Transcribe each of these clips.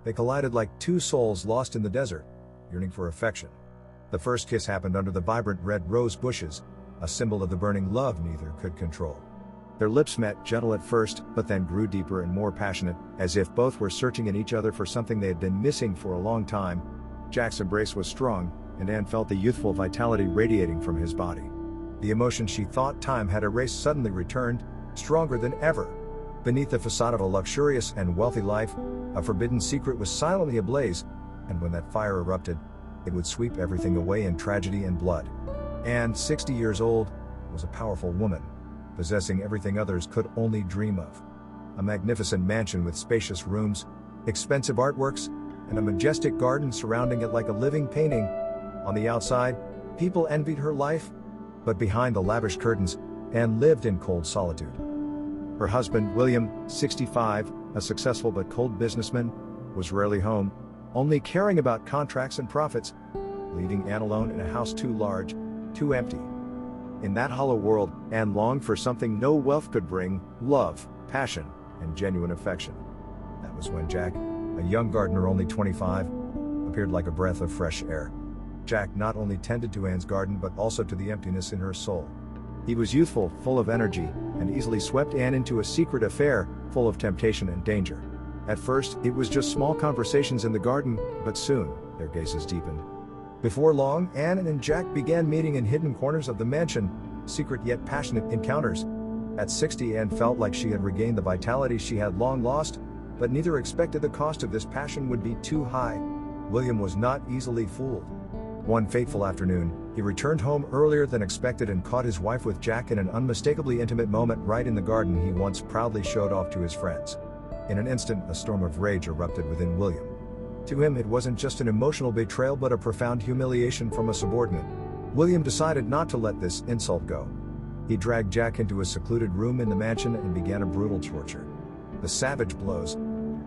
They collided like two souls lost in the desert, yearning for affection. The first kiss happened under the vibrant red rose bushes, a symbol of the burning love neither could control. Their lips met, gentle at first, but then grew deeper and more passionate, as if both were searching in each other for something they had been missing for a long time. Jack's embrace was strong, and Anne felt the youthful vitality radiating from his body. The emotion she thought time had erased suddenly returned, stronger than ever. Beneath the facade of a luxurious and wealthy life, a forbidden secret was silently ablaze, and when that fire erupted, it would sweep everything away in tragedy and blood. Anne, 60 years old, was a powerful woman, possessing everything others could only dream of. A magnificent mansion with spacious rooms, expensive artworks, and a majestic garden surrounding it like a living painting. On the outside, people envied her life, but behind the lavish curtains, Anne lived in cold solitude. Her husband, William, 65, a successful but cold businessman, was rarely home, only caring about contracts and profits, leaving Anne alone in a house too large, too empty. In that hollow world, Anne longed for something no wealth could bring: love, passion, and genuine affection. That was when Jack, a young gardener only 25, appeared like a breath of fresh air. Jack not only tended to Anne's garden but also to the emptiness in her soul. He was youthful, full of energy, and easily swept Anne into a secret affair, full of temptation and danger. At first, it was just small conversations in the garden, but soon, their gazes deepened. Before long, Anne and Jack began meeting in hidden corners of the mansion, secret yet passionate encounters. At 60, Anne felt like she had regained the vitality she had long lost, but neither expected the cost of this passion would be too high. William was not easily fooled. One fateful afternoon, he returned home earlier than expected and caught his wife with Jack in an unmistakably intimate moment right in the garden he once proudly showed off to his friends. In an instant, a storm of rage erupted within William. To him, it wasn't just an emotional betrayal but a profound humiliation from a subordinate. William decided not to let this insult go. He dragged Jack into a secluded room in the mansion and began a brutal torture. The savage blows,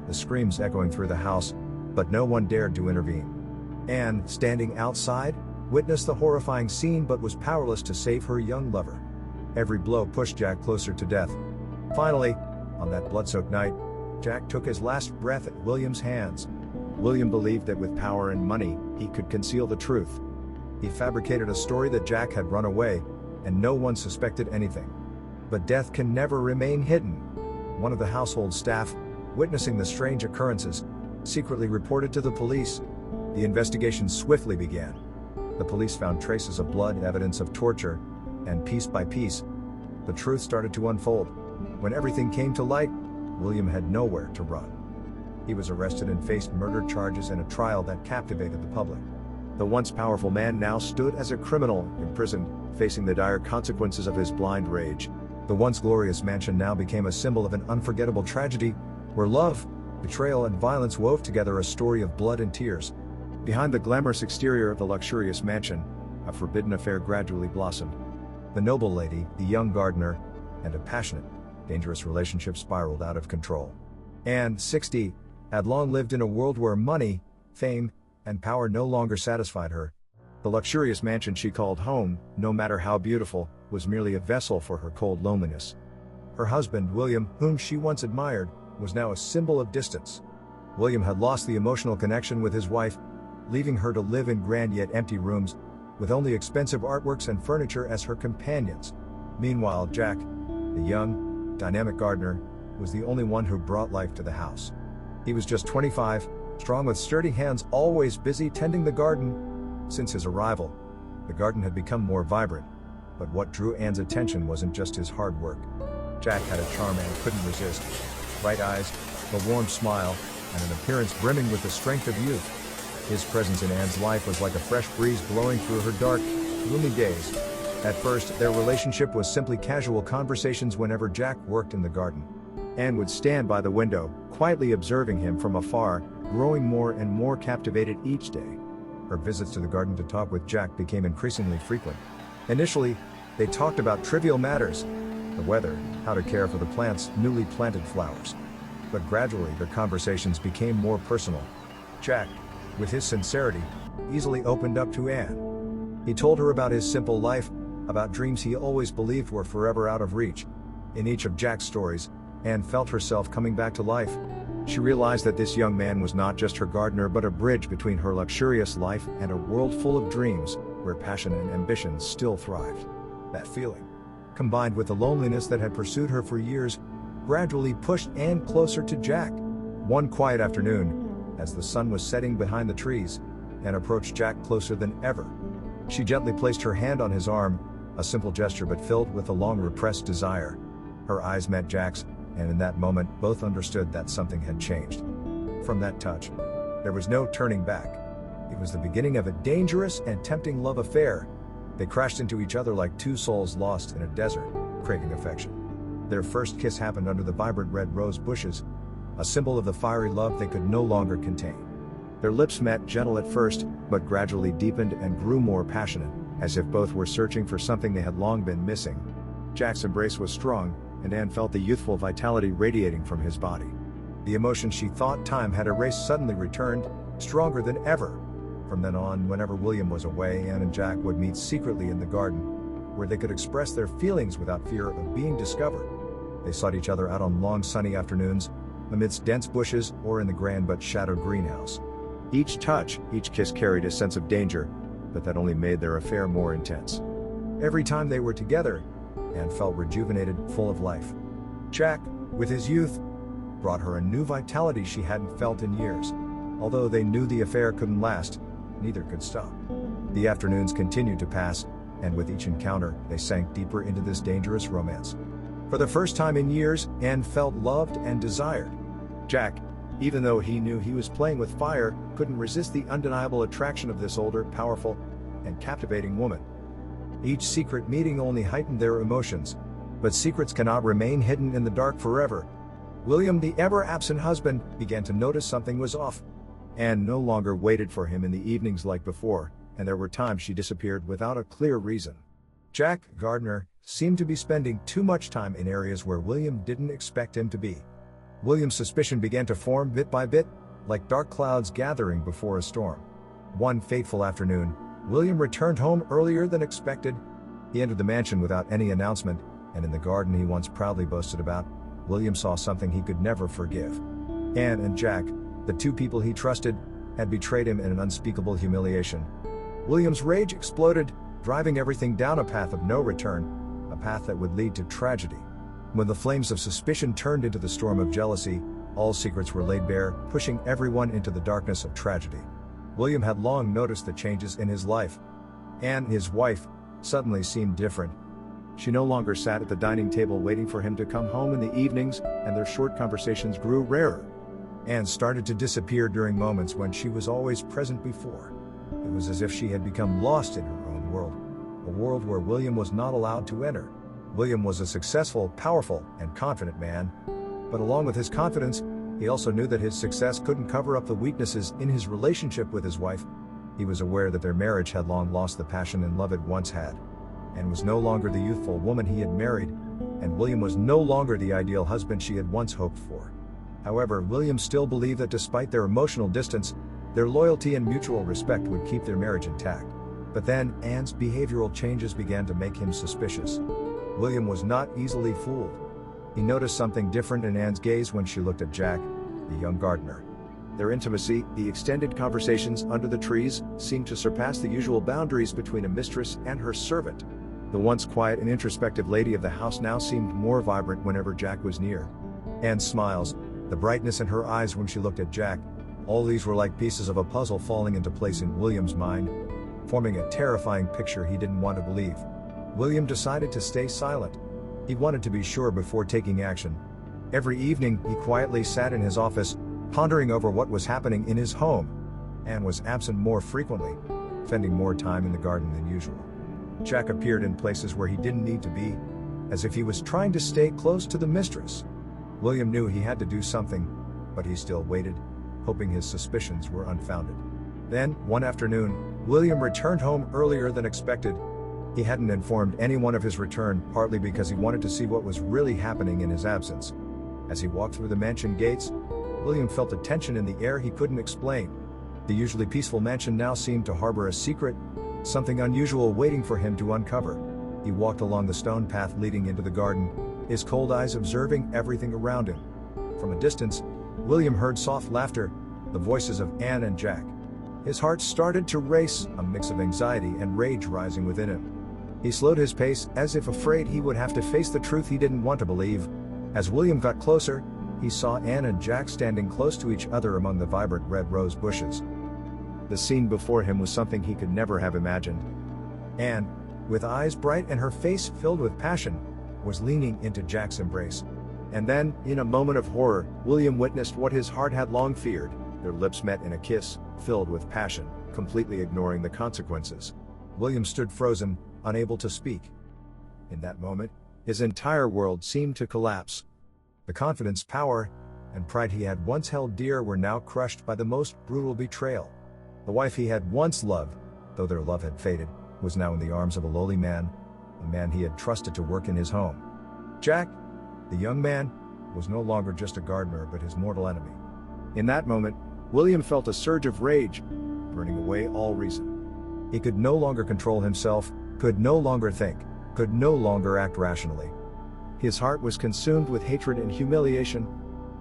the screams echoing through the house, but no one dared to intervene. Anne, standing outside, witnessed the horrifying scene but was powerless to save her young lover. Every blow pushed Jack closer to death. Finally, on that blood-soaked night, Jack took his last breath at William's hands. William believed that with power and money, he could conceal the truth. He fabricated a story that Jack had run away, and no one suspected anything. But death can never remain hidden. One of the household staff, witnessing the strange occurrences, secretly reported to the police. The investigation swiftly began. The police found traces of blood, evidence of torture, and piece by piece, the truth started to unfold. When everything came to light, William had nowhere to run. He was arrested and faced murder charges in a trial that captivated the public. The once powerful man now stood as a criminal, imprisoned, facing the dire consequences of his blind rage. The once glorious mansion now became a symbol of an unforgettable tragedy, where love, betrayal, and violence wove together a story of blood and tears. Behind the glamorous exterior of the luxurious mansion, a forbidden affair gradually blossomed. The noble lady, the young gardener, and a passionate, dangerous relationship spiraled out of control. Anne, 60, had long lived in a world where money, fame, and power no longer satisfied her. The luxurious mansion she called home, no matter how beautiful, was merely a vessel for her cold loneliness. Her husband, William, whom she once admired, was now a symbol of distance. William had lost the emotional connection with his wife, leaving her to live in grand yet empty rooms, with only expensive artworks and furniture as her companions. Meanwhile, Jack, the young, dynamic gardener, was the only one who brought life to the house. He was just 25, strong with sturdy hands, always busy tending the garden. Since his arrival, the garden had become more vibrant, but what drew Anne's attention wasn't just his hard work. Jack had a charm Anne couldn't resist. Bright eyes, a warm smile, and an appearance brimming with the strength of youth. His presence in Anne's life was like a fresh breeze blowing through her dark, gloomy days. At first, their relationship was simply casual conversations whenever Jack worked in the garden. Anne would stand by the window, quietly observing him from afar, growing more and more captivated each day. Her visits to the garden to talk with Jack became increasingly frequent. Initially, they talked about trivial matters, the weather, how to care for the plant's newly planted flowers. But gradually their conversations became more personal. Jack, with his sincerity, easily opened up to Anne. He told her about his simple life, about dreams he always believed were forever out of reach. In each of Jack's stories, Anne felt herself coming back to life. She realized that this young man was not just her gardener but a bridge between her luxurious life and a world full of dreams, where passion and ambition still thrived. That feeling, combined with the loneliness that had pursued her for years, gradually pushed Anne closer to Jack. One quiet afternoon, as the sun was setting behind the trees, Anne approached Jack closer than ever. She gently placed her hand on his arm, a simple gesture but filled with a long-repressed desire. Her eyes met Jack's, and in that moment both understood that something had changed. From that touch, there was no turning back. It was the beginning of a dangerous and tempting love affair. They crashed into each other like two souls lost in a desert, craving affection. Their first kiss happened under the vibrant red rose bushes, a symbol of the fiery love they could no longer contain. Their lips met, gentle at first, but gradually deepened and grew more passionate, as if both were searching for something they had long been missing. Jack's embrace was strong, and Anne felt the youthful vitality radiating from his body. The emotion she thought time had erased suddenly returned, stronger than ever. From then on, whenever William was away, Anne and Jack would meet secretly in the garden, where they could express their feelings without fear of being discovered. They sought each other out on long sunny afternoons, amidst dense bushes or in the grand but shadowed greenhouse. Each touch, each kiss carried a sense of danger, but that only made their affair more intense. Every time they were together, Anne felt rejuvenated, full of life. Jack, with his youth, brought her a new vitality she hadn't felt in years. Although they knew the affair couldn't last, neither could stop. The afternoons continued to pass, and with each encounter, they sank deeper into this dangerous romance. For the first time in years, Anne felt loved and desired. Jack, even though he knew he was playing with fire, couldn't resist the undeniable attraction of this older, powerful, and captivating woman. Each secret meeting only heightened their emotions, but secrets cannot remain hidden in the dark forever. William, the ever-absent husband, began to notice something was off. Anne no longer waited for him in the evenings like before, and there were times she disappeared without a clear reason. Jack, gardener, seemed to be spending too much time in areas where William didn't expect him to be. William's suspicion began to form bit by bit, like dark clouds gathering before a storm. One fateful afternoon, William returned home earlier than expected. He entered the mansion without any announcement, and in the garden he once proudly boasted about, William saw something he could never forgive. Anne and Jack, the two people he trusted, had betrayed him in an unspeakable humiliation. William's rage exploded, driving everything down a path of no return, a path that would lead to tragedy. When the flames of suspicion turned into the storm of jealousy, all secrets were laid bare, pushing everyone into the darkness of tragedy. William had long noticed the changes in his life. Anne, his wife, suddenly seemed different. She no longer sat at the dining table waiting for him to come home in the evenings, and their short conversations grew rarer. Anne started to disappear during moments when she was always present before. It was as if she had become lost in her own world, a world where William was not allowed to enter. William was a successful, powerful, and confident man, but along with his confidence, he also knew that his success couldn't cover up the weaknesses in his relationship with his wife. He was aware that their marriage had long lost the passion and love it once had, and was no longer the youthful woman he had married, and William was no longer the ideal husband she had once hoped for. However, William still believed that despite their emotional distance, their loyalty and mutual respect would keep their marriage intact. But then, Anne's behavioral changes began to make him suspicious. William was not easily fooled. He noticed something different in Anne's gaze when she looked at Jack, the young gardener. Their intimacy, the extended conversations under the trees, seemed to surpass the usual boundaries between a mistress and her servant. The once quiet and introspective lady of the house now seemed more vibrant whenever Jack was near. Anne's smiles, the brightness in her eyes when she looked at Jack, all these were like pieces of a puzzle falling into place in William's mind, forming a terrifying picture he didn't want to believe. William decided to stay silent. He wanted to be sure before taking action. Every evening, he quietly sat in his office, pondering over what was happening in his home. Anne was absent more frequently, spending more time in the garden than usual. Jack appeared in places where he didn't need to be, as if he was trying to stay close to the mistress. William knew he had to do something, but he still waited, hoping his suspicions were unfounded. Then, one afternoon, William returned home earlier than expected. He hadn't informed anyone of his return, partly because he wanted to see what was really happening in his absence. As he walked through the mansion gates, William felt a tension in the air he couldn't explain. The usually peaceful mansion now seemed to harbor a secret, something unusual waiting for him to uncover. He walked along the stone path leading into the garden, his cold eyes observing everything around him. From a distance, William heard soft laughter, the voices of Anne and Jack. His heart started to race, a mix of anxiety and rage rising within him. He slowed his pace, as if afraid he would have to face the truth he didn't want to believe. As William got closer, he saw Anne and Jack standing close to each other among the vibrant red rose bushes. The scene before him was something he could never have imagined. Anne, with eyes bright and her face filled with passion, was leaning into Jack's embrace. And then, in a moment of horror, William witnessed what his heart had long feared. Their lips met in a kiss, filled with passion, completely ignoring the consequences. William stood frozen, unable to speak. In that moment, his entire world seemed to collapse. The confidence, power, and pride he had once held dear were now crushed by the most brutal betrayal. The wife he had once loved, though their love had faded, was now in the arms of a lowly man, a man he had trusted to work in his home. Jack, the young man, was no longer just a gardener but his mortal enemy. In that moment, William felt a surge of rage, burning away all reason. He could no longer control himself, could no longer think, could no longer act rationally. His heart was consumed with hatred and humiliation.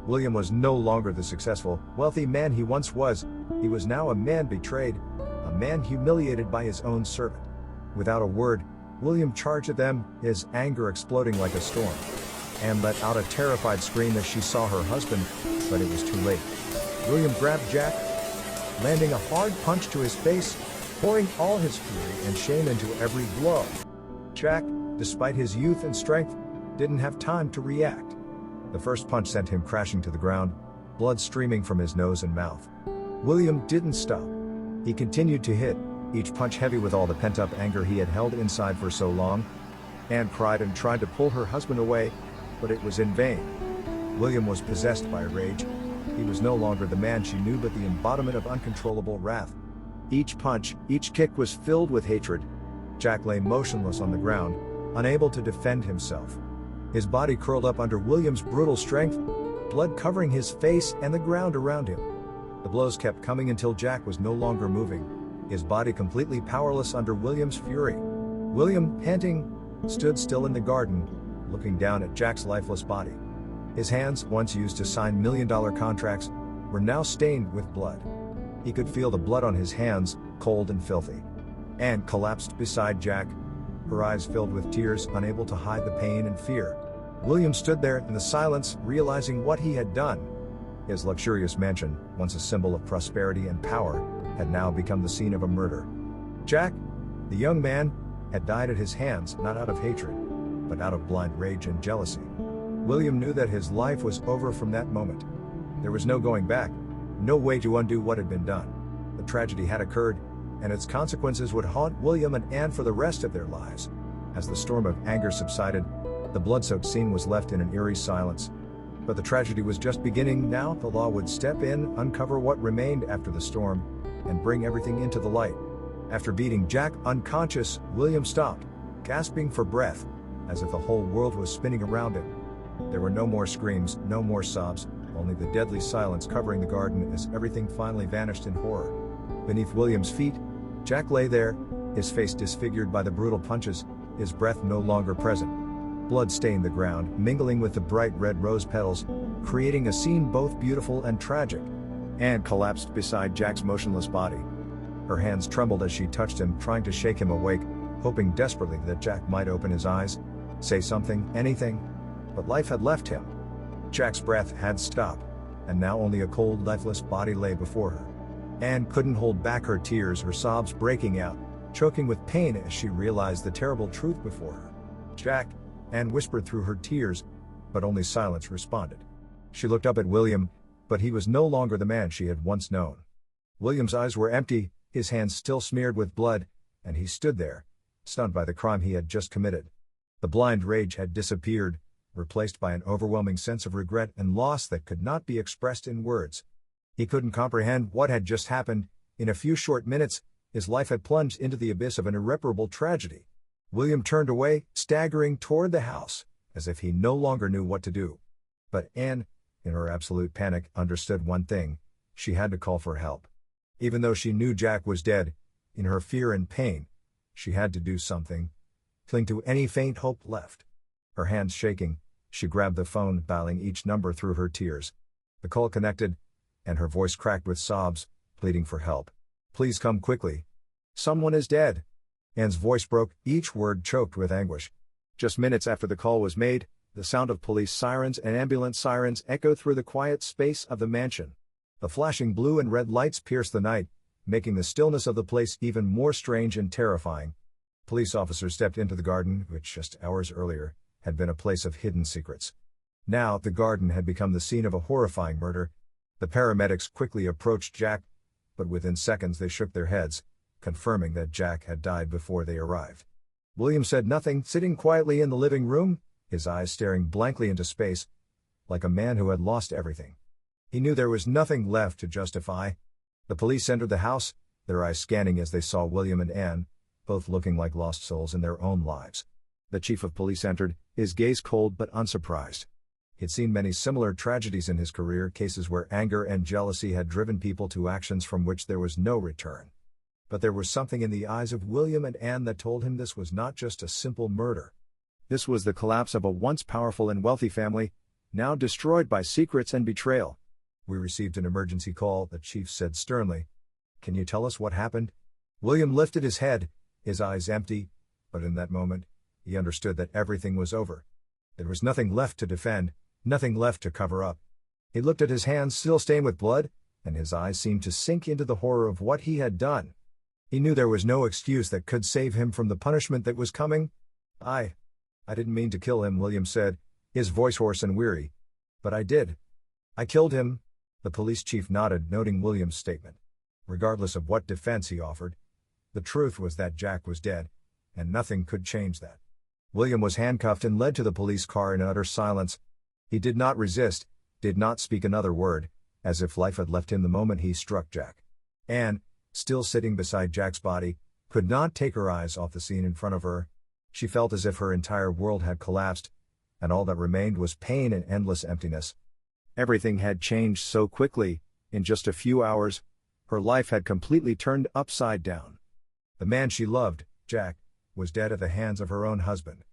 William was no longer the successful, wealthy man he once was. He was now a man betrayed, a man humiliated by his own servant. Without a word, William charged at them, his anger exploding like a storm. Anne let out a terrified scream as she saw her husband, but it was too late. William grabbed Jack, landing a hard punch to his face, pouring all his fury and shame into every blow. Jack, despite his youth and strength, didn't have time to react. The first punch sent him crashing to the ground, blood streaming from his nose and mouth. William didn't stop. He continued to hit, each punch heavy with all the pent-up anger he had held inside for so long. Anne cried and tried to pull her husband away, but it was in vain. William was possessed by rage. He was no longer the man she knew but the embodiment of uncontrollable wrath. Each punch, each kick was filled with hatred. Jack lay motionless on the ground, unable to defend himself. His body curled up under William's brutal strength, blood covering his face and the ground around him. The blows kept coming until Jack was no longer moving, his body completely powerless under William's fury. William, panting, stood still in the garden, looking down at Jack's lifeless body. His hands, once used to sign million-dollar contracts, were now stained with blood. He could feel the blood on his hands, cold and filthy. Anne collapsed beside Jack, her eyes filled with tears, unable to hide the pain and fear. William stood there in the silence, realizing what he had done. His luxurious mansion, once a symbol of prosperity and power, had now become the scene of a murder. Jack, the young man, had died at his hands, not out of hatred, but out of blind rage and jealousy. William knew that his life was over from that moment. There was no going back, no way to undo what had been done. The tragedy had occurred, and its consequences would haunt William and Anne for the rest of their lives. As the storm of anger subsided, the blood-soaked scene was left in an eerie silence. But the tragedy was just beginning. Now the law would step in, uncover what remained after the storm, and bring everything into the light. After beating Jack unconscious, William stopped, gasping for breath, as if the whole world was spinning around him. There were no more screams, no more sobs, only the deadly silence covering the garden as everything finally vanished in horror. Beneath William's feet, Jack lay there, his face disfigured by the brutal punches, his breath no longer present. Blood stained the ground, mingling with the bright red rose petals, creating a scene both beautiful and tragic. Anne collapsed beside Jack's motionless body. Her hands trembled as she touched him, trying to shake him awake, hoping desperately that Jack might open his eyes, say something, anything. But life had left him. Jack's breath had stopped, and now only a cold, lifeless body lay before her. Anne couldn't hold back her tears, her sobs breaking out, choking with pain as she realized the terrible truth before her. Jack, Anne whispered through her tears, but only silence responded. She looked up at William, but he was no longer the man she had once known. William's eyes were empty, his hands still smeared with blood, and he stood there, stunned by the crime he had just committed. The blind rage had disappeared, replaced by an overwhelming sense of regret and loss that could not be expressed in words. He couldn't comprehend what had just happened. In a few short minutes, his life had plunged into the abyss of an irreparable tragedy. William turned away, staggering toward the house, as if he no longer knew what to do. But Anne, in her absolute panic, understood one thing: she had to call for help. Even though she knew Jack was dead, in her fear and pain, she had to do something, cling to any faint hope left. Her hands shaking, she grabbed the phone, dialing each number through her tears. The call connected, and her voice cracked with sobs, pleading for help. "Please come quickly. Someone is dead." Anne's voice broke, each word choked with anguish. Just minutes after the call was made, the sound of police sirens and ambulance sirens echoed through the quiet space of the mansion. The flashing blue and red lights pierced the night, making the stillness of the place even more strange and terrifying. Police officers stepped into the garden, which just hours earlier had been a place of hidden secrets. Now, the garden had become the scene of a horrifying murder. The paramedics quickly approached Jack, but within seconds they shook their heads, confirming that Jack had died before they arrived. William said nothing, sitting quietly in the living room, his eyes staring blankly into space, like a man who had lost everything. He knew there was nothing left to justify. The police entered the house, their eyes scanning as they saw William and Anne, both looking like lost souls in their own lives. The chief of police entered, his gaze cold but unsurprised. He'd seen many similar tragedies in his career, cases where anger and jealousy had driven people to actions from which there was no return. But there was something in the eyes of William and Anne that told him this was not just a simple murder. This was the collapse of a once powerful and wealthy family, now destroyed by secrets and betrayal. "We received an emergency call," the chief said sternly. "Can you tell us what happened?" William lifted his head, his eyes empty, but in that moment, he understood that everything was over. There was nothing left to defend, nothing left to cover up. He looked at his hands still stained with blood, and his eyes seemed to sink into the horror of what he had done. He knew there was no excuse that could save him from the punishment that was coming. I didn't mean to kill him," William said, his voice hoarse and weary. "But I did. I killed him." The police chief nodded, noting William's statement. Regardless of what defense he offered, the truth was that Jack was dead, and nothing could change that. William was handcuffed and led to the police car in utter silence. He did not resist, did not speak another word, as if life had left him the moment he struck Jack. Anne, still sitting beside Jack's body, could not take her eyes off the scene in front of her. She felt as if her entire world had collapsed, and all that remained was pain and endless emptiness. Everything had changed so quickly, in just a few hours. Her life had completely turned upside down. The man she loved, Jack, was dead at the hands of her own husband.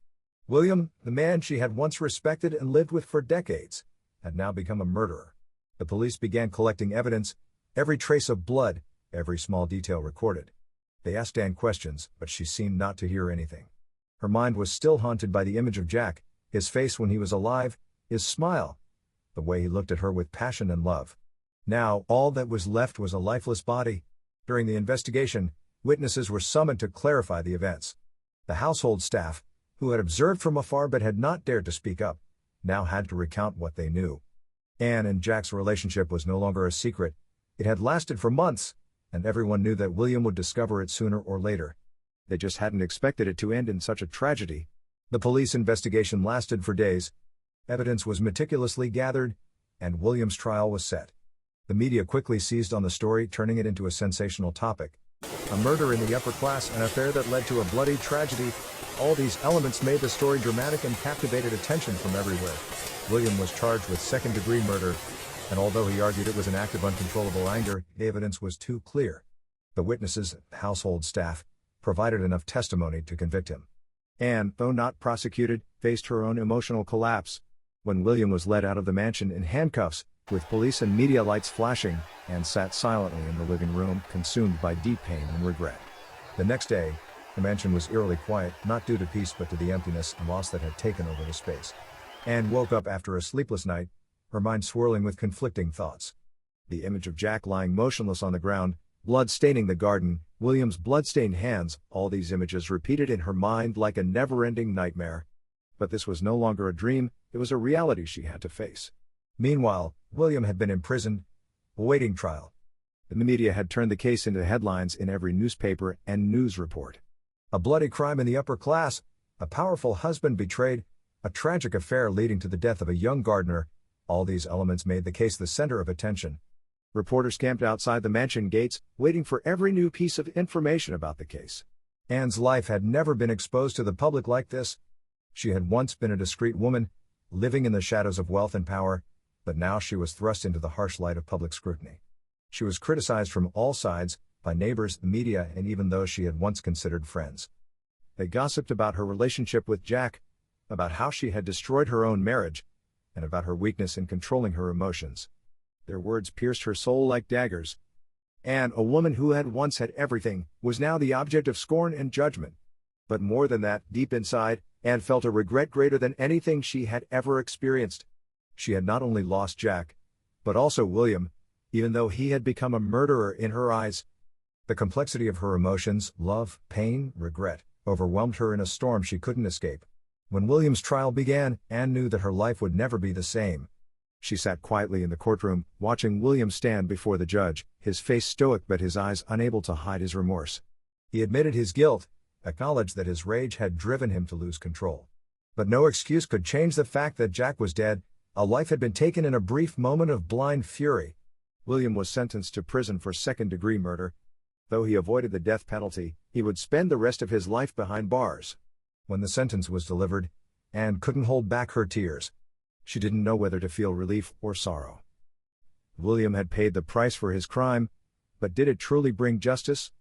William, the man she had once respected and lived with for decades, had now become a murderer. The police began collecting evidence, every trace of blood, every small detail recorded. They asked Anne questions, but she seemed not to hear anything. Her mind was still haunted by the image of Jack, his face when he was alive, his smile, the way he looked at her with passion and love. Now, all that was left was a lifeless body. During the investigation, witnesses were summoned to clarify the events. The household staff, who had observed from afar but had not dared to speak up, now had to recount what they knew. Anne and Jack's relationship was no longer a secret. It had lasted for months, and everyone knew that William would discover it sooner or later. They just hadn't expected it to end in such a tragedy. The police investigation lasted for days. Evidence was meticulously gathered, and William's trial was set. The media quickly seized on the story, turning it into a sensational topic. A murder in the upper class, an affair that led to a bloody tragedy. All these elements made the story dramatic and captivated attention from everywhere. William was charged with second-degree murder, and although he argued it was an act of uncontrollable anger, the evidence was too clear. The witnesses, household staff, provided enough testimony to convict him. Anne, though not prosecuted, faced her own emotional collapse. When William was led out of the mansion in handcuffs, with police and media lights flashing, Anne sat silently in the living room, consumed by deep pain and regret. The next day, the mansion was eerily quiet, not due to peace but to the emptiness and loss that had taken over the space. Anne woke up after a sleepless night, her mind swirling with conflicting thoughts. The image of Jack lying motionless on the ground, blood staining the garden, William's blood-stained hands, all these images repeated in her mind like a never-ending nightmare. But this was no longer a dream, it was a reality she had to face. Meanwhile, William had been imprisoned, awaiting trial. The media had turned the case into headlines in every newspaper and news report. A bloody crime in the upper class, a powerful husband betrayed, a tragic affair leading to the death of a young gardener, all these elements made the case the center of attention. Reporters camped outside the mansion gates, waiting for every new piece of information about the case. Anne's life had never been exposed to the public like this. She had once been a discreet woman, living in the shadows of wealth and power, but now she was thrust into the harsh light of public scrutiny. She was criticized from all sides, by neighbors, the media, and even those she had once considered friends. They gossiped about her relationship with Jack, about how she had destroyed her own marriage, and about her weakness in controlling her emotions. Their words pierced her soul like daggers. Anne, a woman who had once had everything, was now the object of scorn and judgment. But more than that, deep inside, Anne felt a regret greater than anything she had ever experienced. She had not only lost Jack, but also William, even though he had become a murderer in her eyes. The complexity of her emotions, love, pain, regret, overwhelmed her in a storm she couldn't escape. When William's trial began, Anne knew that her life would never be the same. She sat quietly in the courtroom, watching William stand before the judge, his face stoic but his eyes unable to hide his remorse. He admitted his guilt, acknowledged that his rage had driven him to lose control. But no excuse could change the fact that Jack was dead. A life had been taken in a brief moment of blind fury. William was sentenced to prison for second-degree murder. Though he avoided the death penalty, he would spend the rest of his life behind bars. When the sentence was delivered, Anne couldn't hold back her tears. She didn't know whether to feel relief or sorrow. William had paid the price for his crime, but did it truly bring justice?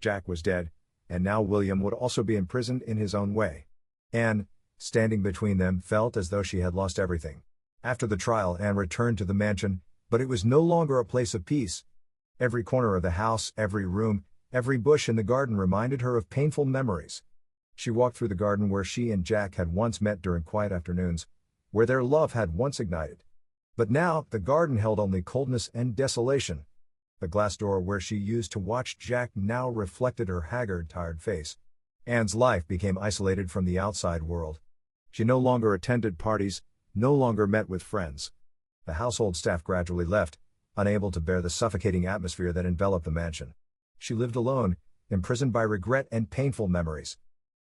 Jack was dead, and now William would also be imprisoned in his own way. Anne, standing between them, felt as though she had lost everything. After the trial, Anne returned to the mansion, but it was no longer a place of peace. Every corner of the house, every room, every bush in the garden reminded her of painful memories. She walked through the garden where she and Jack had once met during quiet afternoons, where their love had once ignited. But now, the garden held only coldness and desolation. The glass door where she used to watch Jack now reflected her haggard, tired face. Anne's life became isolated from the outside world. She no longer attended parties, no longer met with friends. The household staff gradually left, unable to bear the suffocating atmosphere that enveloped the mansion. She lived alone, imprisoned by regret and painful memories.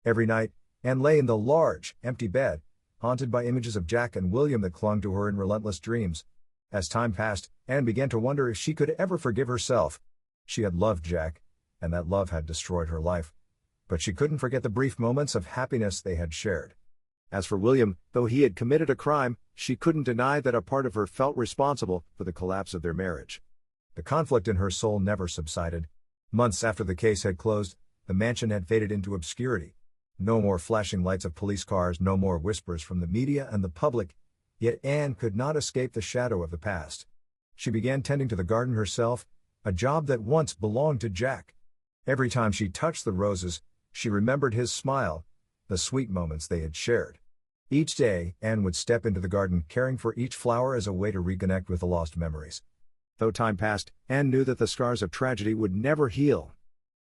Every night, Anne lay in the large, empty bed, haunted by images of Jack and William that clung to her in relentless dreams. As time passed, Anne began to wonder if she could ever forgive herself. She had loved Jack, and that love had destroyed her life. But she couldn't forget the brief moments of happiness they had shared. As for William, though he had committed a crime, she couldn't deny that a part of her felt responsible for the collapse of their marriage. The conflict in her soul never subsided. Months after the case had closed, the mansion had faded into obscurity. No more flashing lights of police cars, no more whispers from the media and the public, yet Anne could not escape the shadow of the past. She began tending to the garden herself, a job that once belonged to Jack. Every time she touched the roses, she remembered his smile, the sweet moments they had shared. Each day, Anne would step into the garden, caring for each flower as a way to reconnect with the lost memories. Though time passed, Anne knew that the scars of tragedy would never heal.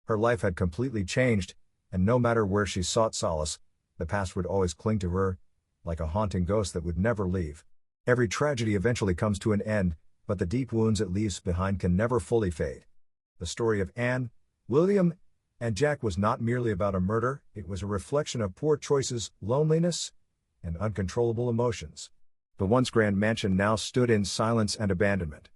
Her life had completely changed, and no matter where she sought solace, the past would always cling to her, like a haunting ghost that would never leave. Every tragedy eventually comes to an end, but the deep wounds it leaves behind can never fully fade. The story of Anne, William, and Jack was not merely about a murder, it was a reflection of poor choices, loneliness, and uncontrollable emotions. The once grand mansion now stood in silence and abandonment.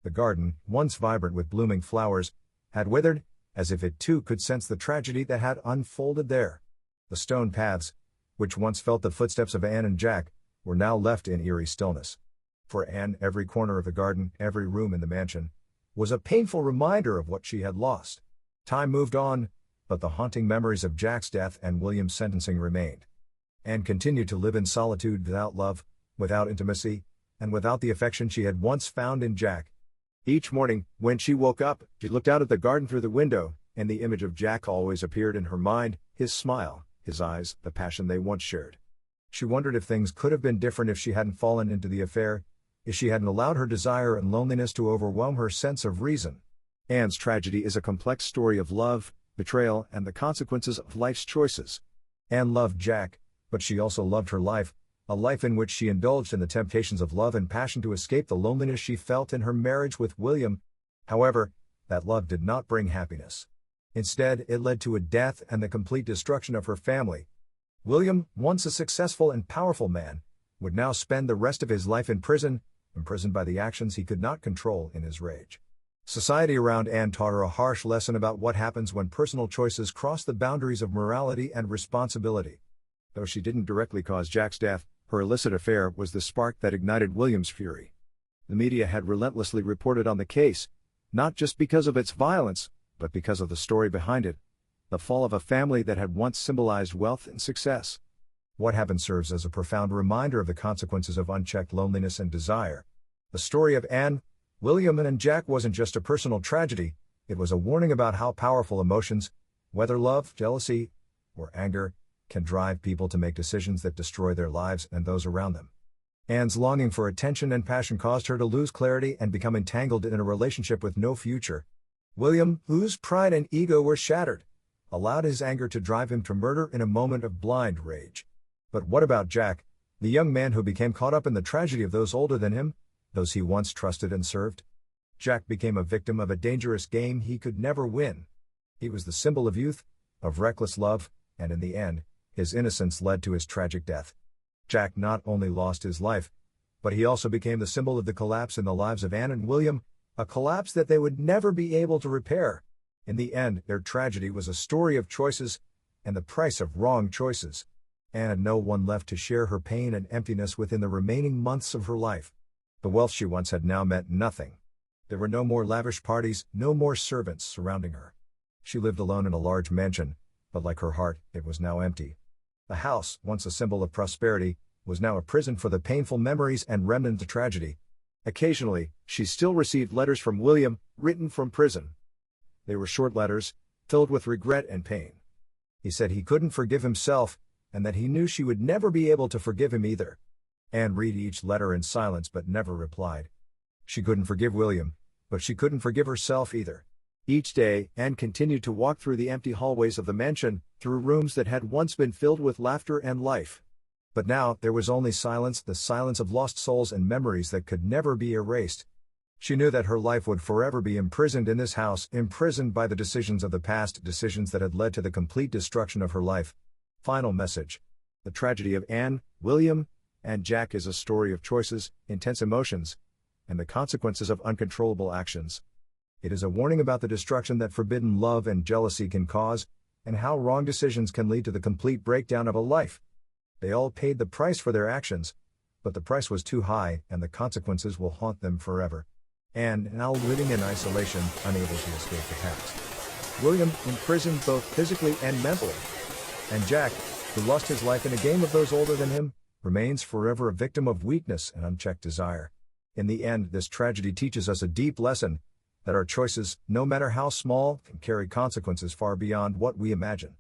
The garden, once vibrant with blooming flowers, had withered, as if it too could sense the tragedy that had unfolded there. The stone paths, which once felt the footsteps of Anne and Jack, were now left in eerie stillness. For Anne, every corner of the garden, every room in the mansion, was a painful reminder of what she had lost. Time moved on, but the haunting memories of Jack's death and William's sentencing remained. Anne continued to live in solitude without love, without intimacy, and without the affection she had once found in Jack. Each morning, when she woke up, she looked out at the garden through the window, and the image of Jack always appeared in her mind, his smile, his eyes, the passion they once shared. She wondered if things could have been different if she hadn't fallen into the affair, if she hadn't allowed her desire and loneliness to overwhelm her sense of reason. Anne's tragedy is a complex story of love, betrayal, and the consequences of life's choices. Anne loved Jack, but she also loved her life, a life in which she indulged in the temptations of love and passion to escape the loneliness she felt in her marriage with William. However, that love did not bring happiness. Instead, it led to a death and the complete destruction of her family. William, once a successful and powerful man, would now spend the rest of his life in prison, imprisoned by the actions he could not control in his rage. Society around Anne taught her a harsh lesson about what happens when personal choices cross the boundaries of morality and responsibility. Though she didn't directly cause Jack's death, her illicit affair was the spark that ignited William's fury. The media had relentlessly reported on the case, not just because of its violence, but because of the story behind it, the fall of a family that had once symbolized wealth and success. What happened serves as a profound reminder of the consequences of unchecked loneliness and desire. The story of Anne, William and Jack wasn't just a personal tragedy, it was a warning about how powerful emotions, whether love, jealousy, or anger, can drive people to make decisions that destroy their lives and those around them. Anne's longing for attention and passion caused her to lose clarity and become entangled in a relationship with no future. William, whose pride and ego were shattered, allowed his anger to drive him to murder in a moment of blind rage. But what about Jack, the young man who became caught up in the tragedy of those older than him, those he once trusted and served? Jack became a victim of a dangerous game he could never win. He was the symbol of youth, of reckless love, and in the end, his innocence led to his tragic death. Jack not only lost his life, but he also became the symbol of the collapse in the lives of Anne and William, a collapse that they would never be able to repair. In the end, their tragedy was a story of choices, and the price of wrong choices. Anne had no one left to share her pain and emptiness within the remaining months of her life. The wealth she once had now meant nothing. There were no more lavish parties, no more servants surrounding her. She lived alone in a large mansion, but like her heart, it was now empty. The house, once a symbol of prosperity, was now a prison for the painful memories and remnants of tragedy. Occasionally, she still received letters from William, written from prison. They were short letters, filled with regret and pain. He said he couldn't forgive himself, and that he knew she would never be able to forgive him either. Anne read each letter in silence but never replied. She couldn't forgive William, but she couldn't forgive herself either. Each day, Anne continued to walk through the empty hallways of the mansion, through rooms that had once been filled with laughter and life. But now, there was only silence, the silence of lost souls and memories that could never be erased. She knew that her life would forever be imprisoned in this house, imprisoned by the decisions of the past, decisions that had led to the complete destruction of her life. Final message. The tragedy of Anne, William, and Jack is a story of choices, intense emotions, and the consequences of uncontrollable actions. It is a warning about the destruction that forbidden love and jealousy can cause, and how wrong decisions can lead to the complete breakdown of a life. They all paid the price for their actions, but the price was too high, and the consequences will haunt them forever. Anne, now living in isolation, unable to escape the past. William, imprisoned both physically and mentally. And Jack, who lost his life in a game of those older than him, remains forever a victim of weakness and unchecked desire. In the end, this tragedy teaches us a deep lesson, that our choices, no matter how small, can carry consequences far beyond what we imagine.